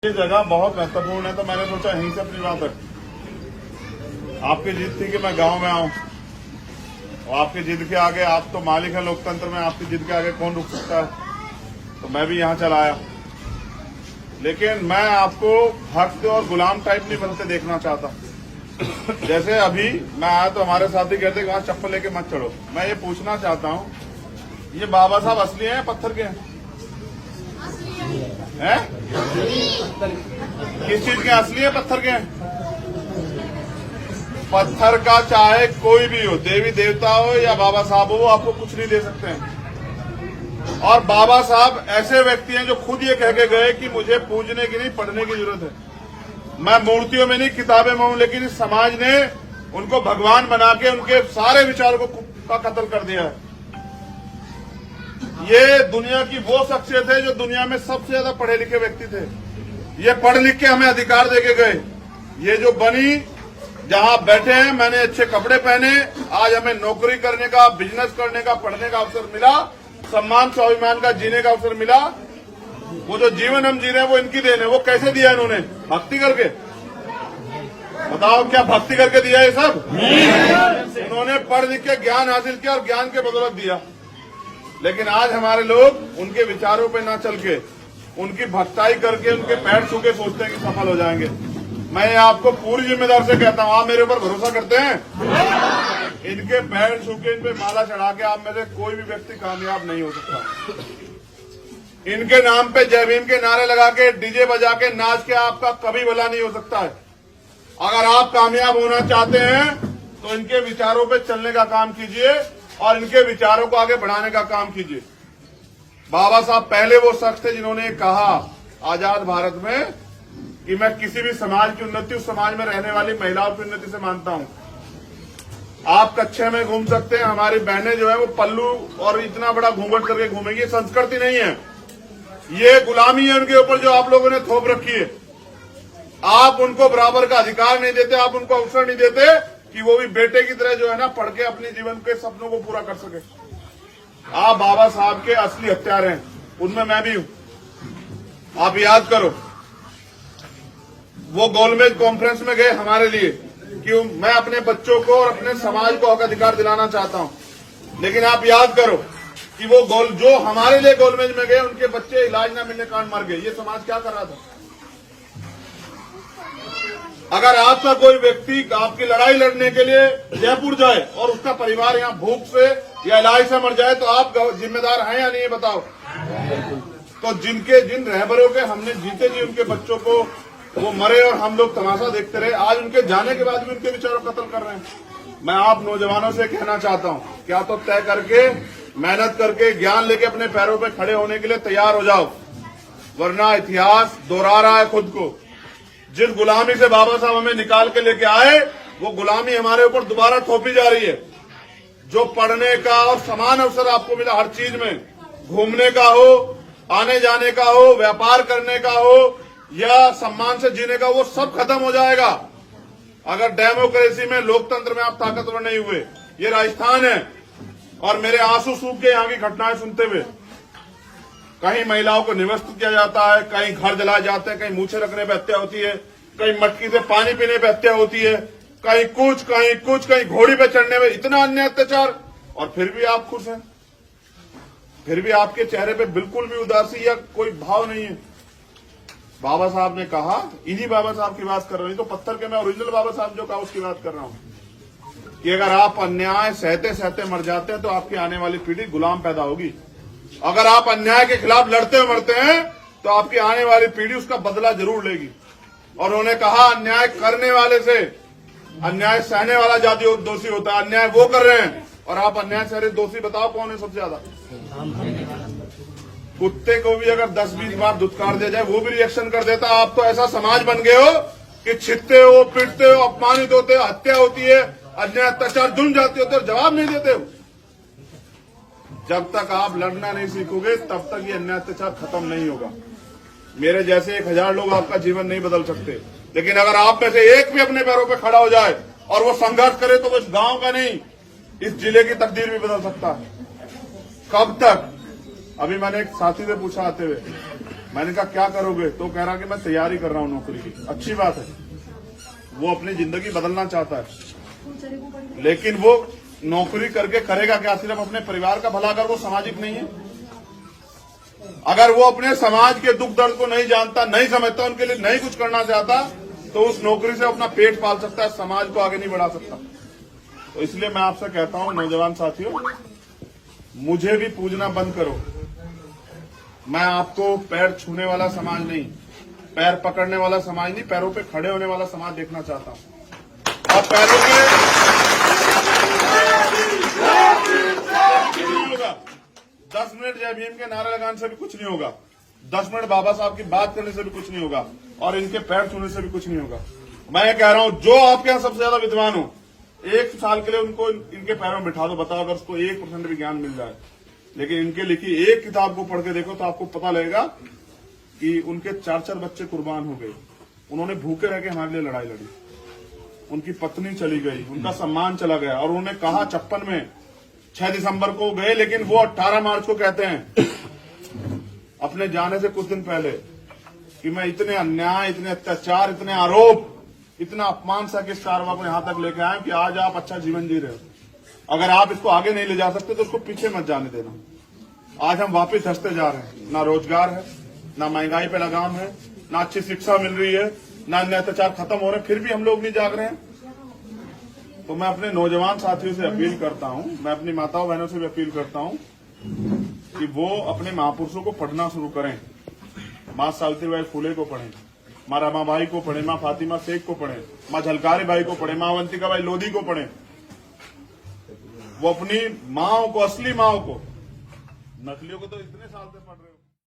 ये जगह बहुत महत्वपूर्ण है, तो मैंने सोचा यहीं से अपनी बात रख। आपकी जिद थी कि मैं गांव में आऊं, और आपकी जिद के आगे, आप तो मालिक हैं लोकतंत्र में, आपकी जिद के आगे कौन रुक सकता है। तो मैं भी यहां चला आया, लेकिन मैं आपको भक्त और गुलाम टाइप नहीं बनते देखना चाहता। जैसे अभी मैं आया तो हमारे साथी कहते वहां चप्पल लेके मत चढ़ो। मैं ये पूछना चाहता हूं, ये बाबा साहब असली हैं या पत्थर के हैं? किस चीज के असली है? पत्थर के हैं। पत्थर का चाहे कोई भी हो, देवी देवता हो या बाबा साहब हो, वो आपको कुछ नहीं दे सकते हैं। और बाबा साहब ऐसे व्यक्ति हैं जो खुद ये कह के गए कि मुझे पूजने की नहीं, पढ़ने की जरूरत है। मैं मूर्तियों में नहीं, किताबें में हूं, लेकिन इस समाज ने उनको भगवान बना के उनके सारे विचारों का कत्ल कर दिया है। ये दुनिया की वो शख्सियत है जो दुनिया में सबसे ज्यादा पढ़े लिखे व्यक्ति थे। ये पढ़ लिख के हमें अधिकार देके गए। ये जो बनी, जहां बैठे हैं, मैंने अच्छे कपड़े पहने, आज हमें नौकरी करने का, बिजनेस करने का, पढ़ने का अवसर मिला, सम्मान स्वाभिमान का जीने का अवसर मिला। वो जो जीवन हम जी रहे हैं वो इनकी देन है। वो कैसे दिया इन्होंने? भक्ति करके। बताओ, क्या भक्ति करके दिया ये सब? उन्होंने पढ़ लिख के ज्ञान हासिल किया और ज्ञान के बदौलत दिया। लेकिन आज हमारे लोग उनके विचारों पे ना चल के, उनकी भक्ताई करके, उनके पैर छू के सोचते हैं कि सफल हो जाएंगे। मैं आपको पूरी जिम्मेदारी से कहता हूं, आप मेरे ऊपर भरोसा करते हैं? इनके पैर छू के, इन पे माला चढ़ा के आप में से कोई भी व्यक्ति कामयाब नहीं हो सकता। इनके नाम पे जय भीम के नारे लगा के, डीजे बजा के, नाच के आपका कभी भला नहीं हो सकता है। अगर आप कामयाब होना चाहते हैं तो इनके विचारों पे चलने का काम कीजिए और इनके विचारों को आगे बढ़ाने का काम कीजिए। बाबा साहब पहले वो शख्स थे जिन्होंने कहा आजाद भारत में कि मैं किसी भी समाज की उन्नति उस समाज में रहने वाली महिलाओं की उन्नति से मानता हूं। आप कच्छे में घूम सकते हैं, हमारी बहनें जो है वो पल्लू और इतना बड़ा घूंघट करके घूमेंगी। संस्कृति नहीं है, ये गुलामी है उनके ऊपर जो आप लोगों ने थोप रखी है। आप उनको बराबर का अधिकार नहीं देते, आप उनको अवसर नहीं देते कि वो भी बेटे की तरह जो है ना पढ़ के अपने जीवन के सपनों को पूरा कर सके। आप बाबा साहब के असली हत्यारे हैं, उनमें मैं भी हूं। आप याद करो, वो गोलमेज कॉन्फ्रेंस में गए हमारे लिए कि मैं अपने बच्चों को और अपने समाज को हक अधिकार दिलाना चाहता हूं। लेकिन आप याद करो कि वो जो हमारे लिए गोलमेज में गए, उनके बच्चे इलाज न मिलने कारण मर गए। ये समाज क्या कर रहा था? अगर आपका कोई व्यक्ति आपकी लड़ाई लड़ने के लिए जयपुर जाए और उसका परिवार यहाँ भूख से या इलाज से मर जाए, तो आप जिम्मेदार हैं या नहीं, बताओ? तो जिन रहबरों के हमने जीते जी उनके बच्चों को वो मरे और हम लोग तमाशा देखते रहे, आज उनके जाने के बाद भी उनके विचारों कत्ल कर रहे हैं। मैं आप नौजवानों से कहना चाहता हूं, क्या तो तय करके, मेहनत करके, ज्ञान लेके अपने पैरों पे खड़े होने के लिए तैयार हो जाओ, वरना इतिहास दोहरा रहा है खुद को। जिस गुलामी से बाबा साहब हमें निकाल के लेके आए, वो गुलामी हमारे ऊपर दोबारा थोपी जा रही है। जो पढ़ने का और समान अवसर आपको मिला हर चीज में, घूमने का हो, आने जाने का हो, व्यापार करने का हो या सम्मान से जीने का, वो सब खत्म हो जाएगा अगर डेमोक्रेसी में, लोकतंत्र में आप ताकतवर नहीं हुए। ये राजस्थान है और मेरे आंसू सूख के यहाँ की घटनाएं सुनते हुए, कहीं महिलाओं को निवस्त्र किया जाता है, कहीं घर जलाए जाते हैं, कहीं मूछे रखने पर हत्या होती है, कहीं मटकी से पानी पीने पर हत्या होती है, कहीं कुछ, कहीं घोड़ी पे चढ़ने में, इतना अन्य अत्याचार, और फिर भी आप खुश हैं। फिर भी आपके चेहरे पे बिल्कुल भी उदासी या कोई भाव नहीं है। बाबा साहब ने कहा, इन्हीं बाबा साहब की बात कर रहा हूं, तो पत्थर के मैं ओरिजिनल बाबा साहब जो कहा उसकी बात कर रहा हूं कि अगर आप अन्याय सहते सहते मर जाते हैं तो आपकी आने वाली पीढ़ी गुलाम पैदा होगी। अगर आप अन्याय के खिलाफ लड़ते मरते हैं तो आपकी आने वाली पीढ़ी उसका बदला जरूर लेगी। और उन्होंने कहा, अन्याय करने वाले से अन्याय सहने वाला ज्यादा दोषी होता है। अन्याय वो कर रहे हैं और आप अन्याय सह रहे, दोषी बताओ कौन है सबसे ज्यादा? कुत्ते को भी अगर 10-20 बार धुतकार दिया जाए वो भी रिएक्शन कर देता। आप तो ऐसा समाज बन गए हो कि छिदते हो, पीटते हो, अपमानित होते हो, हत्या होती है, अन्याय अत्याचार जुन जाती होते हो, जवाब नहीं देते हो। जब तक आप लड़ना नहीं सीखोगे तब तक ये अन्याय अत्याचार खत्म नहीं होगा। मेरे जैसे 1000 लोग आपका जीवन नहीं बदल सकते, लेकिन अगर आप में से एक भी अपने पैरों पे खड़ा हो जाए और वो संघर्ष करे तो वो इस गांव का नहीं, इस जिले की तकदीर भी बदल सकता है। कब तक? अभी मैंने एक साथी से पूछा आते हुए, मैंने कहा क्या करोगे, तो कह रहा कि मैं तैयारी कर रहा हूँ नौकरी की। अच्छी बात है, वो अपनी जिंदगी बदलना चाहता है, लेकिन वो नौकरी करके करेगा क्या? सिर्फ अपने परिवार का भला? अगर वो सामाजिक नहीं है, अगर वो अपने समाज के दुख दर्द को नहीं जानता, नहीं समझता, उनके लिए नहीं कुछ करना चाहता, तो उस नौकरी से अपना पेट पाल सकता है, समाज को आगे नहीं बढ़ा सकता। तो इसलिए मैं आपसे कहता हूं नौजवान साथियों, मुझे भी पूजना बंद करो। मैं आपको पैर छूने वाला समाज नहीं, पैर पकड़ने वाला समाज नहीं, पैरों पे खड़े होने वाला समाज देखना चाहता हूं। और पैरों पे नहीं होगा, 10 मिनट जय भीम के नारा लगाने से भी कुछ नहीं होगा, 10 मिनट बाबा साहब की बात करने से भी कुछ नहीं होगा, और इनके पैर छूने से भी कुछ नहीं होगा। मैं ये कह रहा हूं, जो आपके यहां सबसे ज्यादा विद्वान हो, 1 साल के लिए उनको इनके पैरों में बिठा दो, बताओ अगर उसको 1% भी ज्ञान मिल जाए। लेकिन इनके लिखी एक किताब को पढ़ के देखो तो आपको पता लगेगा कि उनके 4 बच्चे कुर्बान हो गए, उन्होंने भूखे रह के हमारे लिए लड़ाई लड़ी, उनकी पत्नी चली गई, उनका सम्मान चला गया, और उन्होंने कहा 56 में 6 दिसंबर को गए, लेकिन वो 18 मार्च को कहते हैं अपने जाने से कुछ दिन पहले कि मैं इतने अन्याय, इतने अत्याचार, इतने आरोप, इतना अपमान सा कि कारवा को यहां तक लेके आए कि आज आप अच्छा जीवन जी रहे हो। अगर आप इसको आगे नहीं ले जा सकते तो उसको पीछे मत जाने देना। आज हम वापस धंसते जा रहे हैं, ना रोजगार है, ना महंगाई पे लगाम है, ना अच्छी शिक्षा मिल रही है, ना अन्य अत्याचार खत्म हो रहे हैं, फिर भी हम लोग नहीं जाग रहे हैं। तो मैं अपने नौजवान साथियों से अपील करता हूं, मैं अपनी माताओं बहनों से भी अपील करता हूं कि वो अपने महापुरुषों को पढ़ना शुरू करें। मां सावित्रीबाई फुले को पढ़ें, मां रमाबाई को पढ़ें, मां फातिमा शेख को पढ़ें, मां झलकारी बाई को पढ़ें, मां अवंतिकाबाई लोधी को पढ़ें। वो अपनी माओ को, असली माओ को, नकलियों को तो इतने साल से पढ़ रहे हैं।